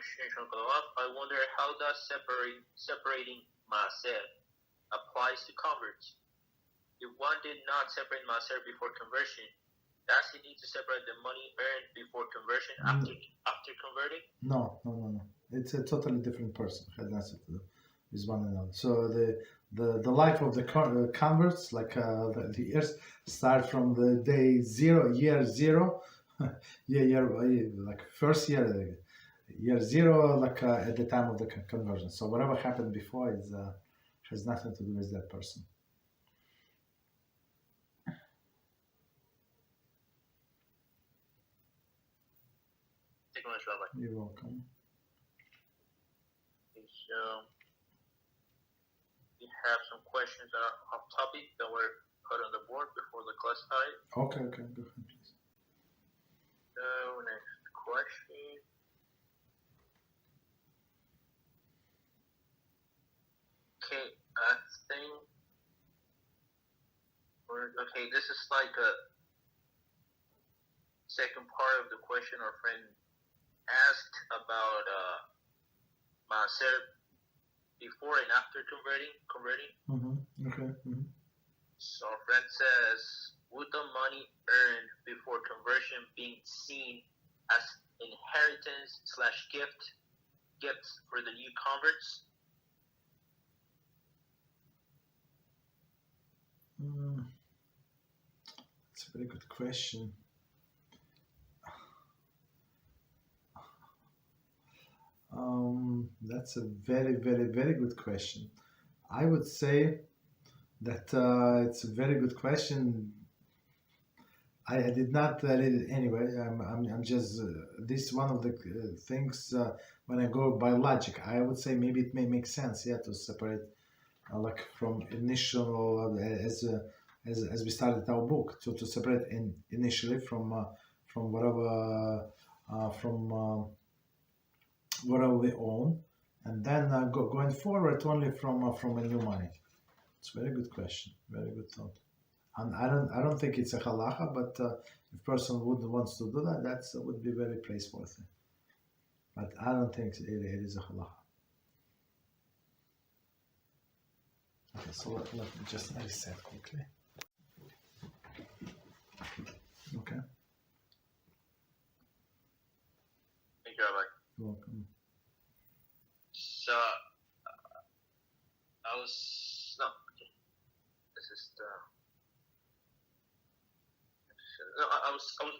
question from I wonder how does separating Maaser applies to converts. If one did not separate Maaser before conversion, does he need to separate the money earned before conversion after converting? No. It's a totally different person. Has nothing to do with one another. So the life of the converts, like the years, start from the day zero, year zero, like first year, year zero, like at the time of the conversion. So whatever happened before is has nothing to do with that person. Thank you much, Rabbi. You're welcome. So we have some questions that are off topic that were put on the board before the class started. Okay, go ahead, please. So next question. Okay, I think this is like a second part of the question our friend asked about Maaser before and after converting. Okay. So our friend says, would the money earned before conversion being seen as inheritance/gifts for the new converts? That's a very good question. That's a very, very, very good question. I would say that it's a very good question. I did not read it anyway. I'm just this is one of the things when I go by logic. I would say maybe it may make sense, to separate like from initial as we started our book to separate initially from whatever whatever we own, and then going forward only from a new money. It's a very good question, very good thought. And I don't think it's a halacha, but if person wants to do that, that would be very praiseworthy. But I don't think it is a halacha. Okay, so let me just reset quickly. Okay. Thank you, Rabbi. You're welcome. So I was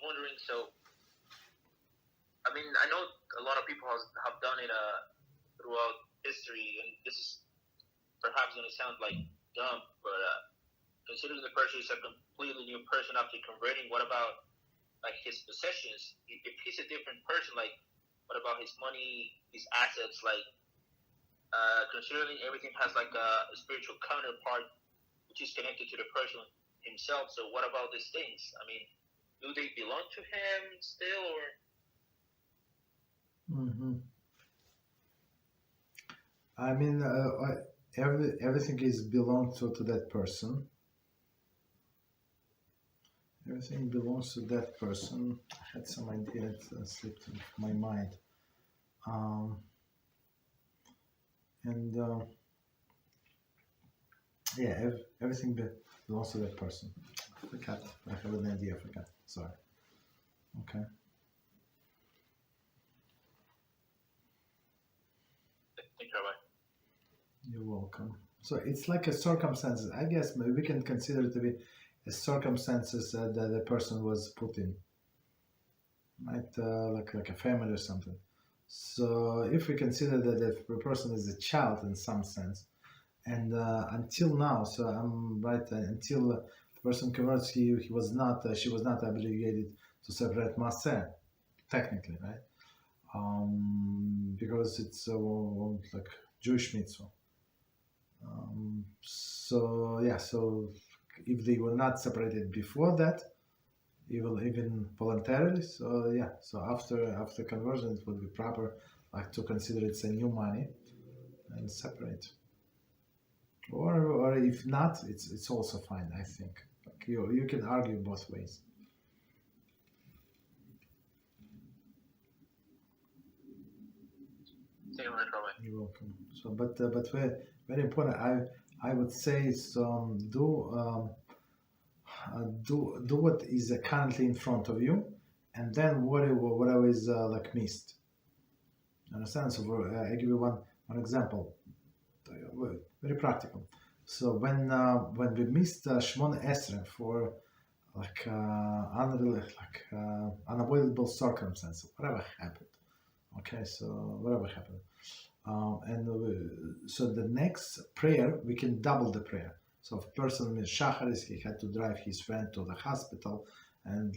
wondering. So I mean, I know a lot of people have done it throughout history, and this is perhaps going to sound like dumb, but considering the person is a completely new person after converting, what about like his possessions? If he's a different person, like what about his money, his assets? Like considering everything has like a spiritual counterpart, which is connected to the person himself. So what about these things? I mean, do they belong to him still, or? I mean, everything is belongs to that person. Everything belongs to that person. I had some idea, it slipped into my mind. Everything belongs to that person. I forgot. I have an idea. I forgot. Sorry. Okay. Thank you, Rabbi. You're welcome. So it's like a circumstances. I guess maybe we can consider it to be a circumstances that the person was put in, right? Like a family or something. So if we consider that the person is a child in some sense, and until now, so I'm right, until the person converts, she was not obligated to separate Maaser, technically, right? Because it's like Jewish mitzvah. So if they were not separated before that, even voluntarily, so after conversion, it would be proper like to consider it's a new money and separate. Or if not, it's also fine. I think like you can argue both ways. you very much, Rabbi. You're welcome. So, but very, very important. I would say so. Do what is currently in front of you, and then whatever is like missed. Understand? So I give you one example, very practical. So when we missed Shmona Esrei for like unavoidable circumstances, whatever happened. Okay, so whatever happened, so the next prayer we can double the prayer. So if a person means Shacharis, he had to drive his friend to the hospital, and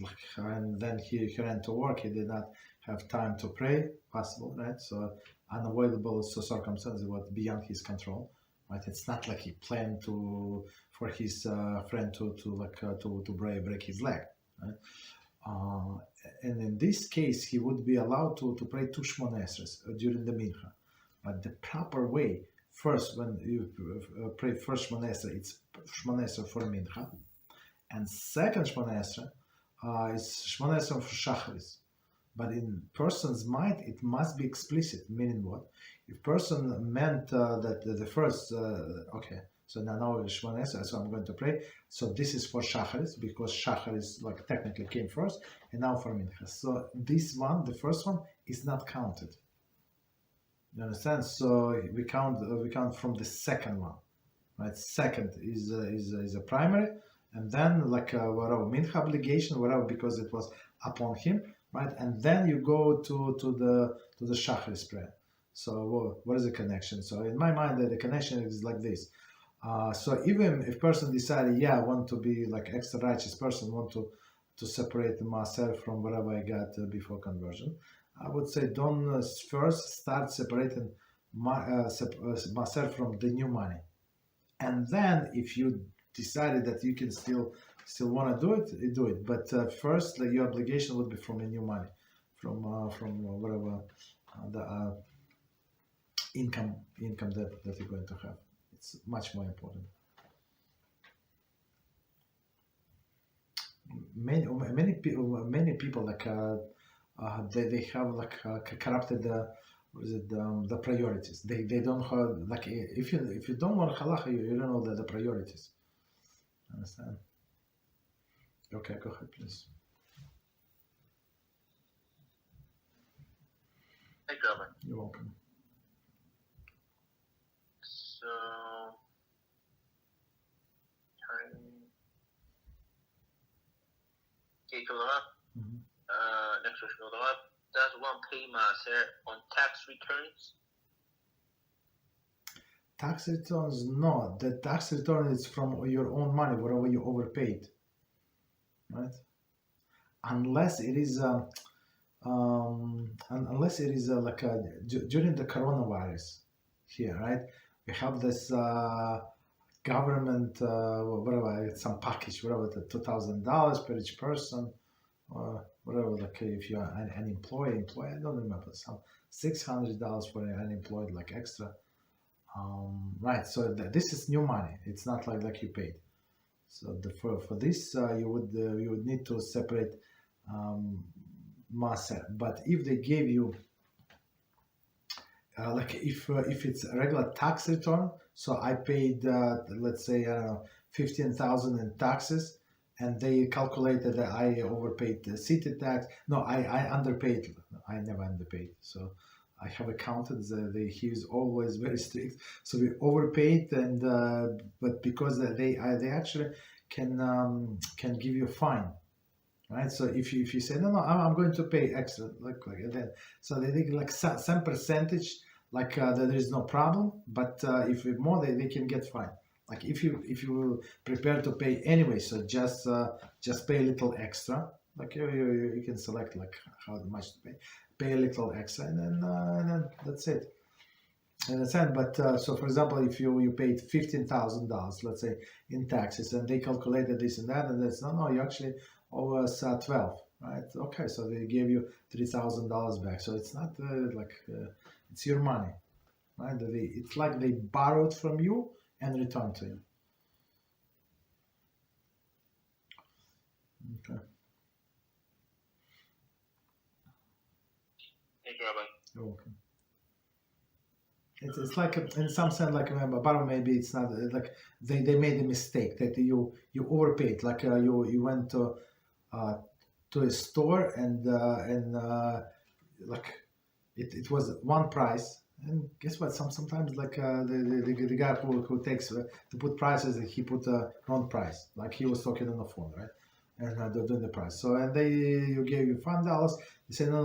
then he ran to work. He did not have time to pray. Possible, right? So unavoidable circumstances was beyond his control, right? It's not like he planned for his friend to break his leg, right? And in this case, he would be allowed to pray two Shmona Esres during the Mincha. But the proper way, first, when you pray first Shmona Esrei, it's Shmona Esrei for Mincha. And second Shmona Esrei is Shmona Esrei for Shacharis. But in person's mind, it must be explicit, meaning what? If person meant that the first, okay, so now Shmona Esrei, so I'm going to pray. So this is for Shacharis, because Shacharis like technically came first, and now for Mincha. So this one, the first one, is not counted. You understand? So we count from the second one, right? Second is a primary, and then like whatever Mincha obligation, whatever, because it was upon him, right? And then you go to the Shacharis prayer. So what is the connection? So in my mind, the connection is like this. So even if person decided, I want to be like extra righteous person, want to separate myself from whatever I got before conversion, I would say don't first start separating myself from the new money, and then if you decided that you can still want to do it. But first, like, your obligation would be from the new money, from whatever the income that you're going to have. It's much more important. Many people like they have like corrupted the priorities. They don't have, like, if you don't want halacha, you don't know the priorities. Understand? Okay, go ahead, please. Thank you, Rabbi. You're welcome. So, okay, next question. Does one pay Maaser on tax returns? Tax returns, no. The tax return is from your own money, whatever you overpaid, right? Unless it is like during the coronavirus here, right? We have this government, whatever, some package, whatever, the $2,000 per each person, or whatever. Like if you are an employee, I don't remember, some $600 for an unemployed, like extra. Right. So this is new money. It's not like you paid. So for this you would need to separate Maaser. But if they gave you like if it's a regular tax return, so I paid let's say 15,000 in taxes, and they calculated that I overpaid the city tax. No, I underpaid. I never underpaid. So I have accounted. He is always very strict. So we overpaid, and but because they actually can give you a fine, right? So if you say no, I'm going to pay extra, like that. So they take like some percentage, like there is no problem. But if more, they can get fined. Like if you prepare to pay anyway, so just pay a little extra. Like you can select like how much to pay a little extra, and then that's it. Understand? But so for example, if you paid $15,000, let's say, in taxes, and they calculated this and that, and that's no, you actually owe us 12, right? Okay, so they gave you $3,000 back. So it's not it's your money, right? It's like they borrowed from you and returned to you. Okay. Thank you, Rabbi. You're welcome. It's like in some sense like but maybe it's not like they made a mistake that you overpaid, like you went to a store and like it was one price, and guess what, sometimes like the guy who takes to put prices, he put a wrong price, like he was talking on the phone, right? And they're doing the price, so and they you gave you $5, they say no,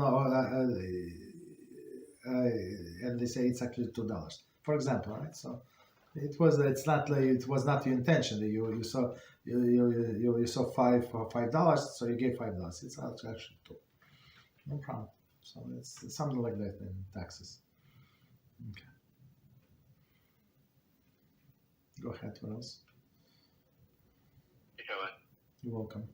and they say it's actually $2, for example, right? So it's not like it was not your intention. You saw you saw $5, so you gave $5. It's actually two. No problem. So it's something like that in taxes. Okay. Go ahead. What else? You know what? You're welcome.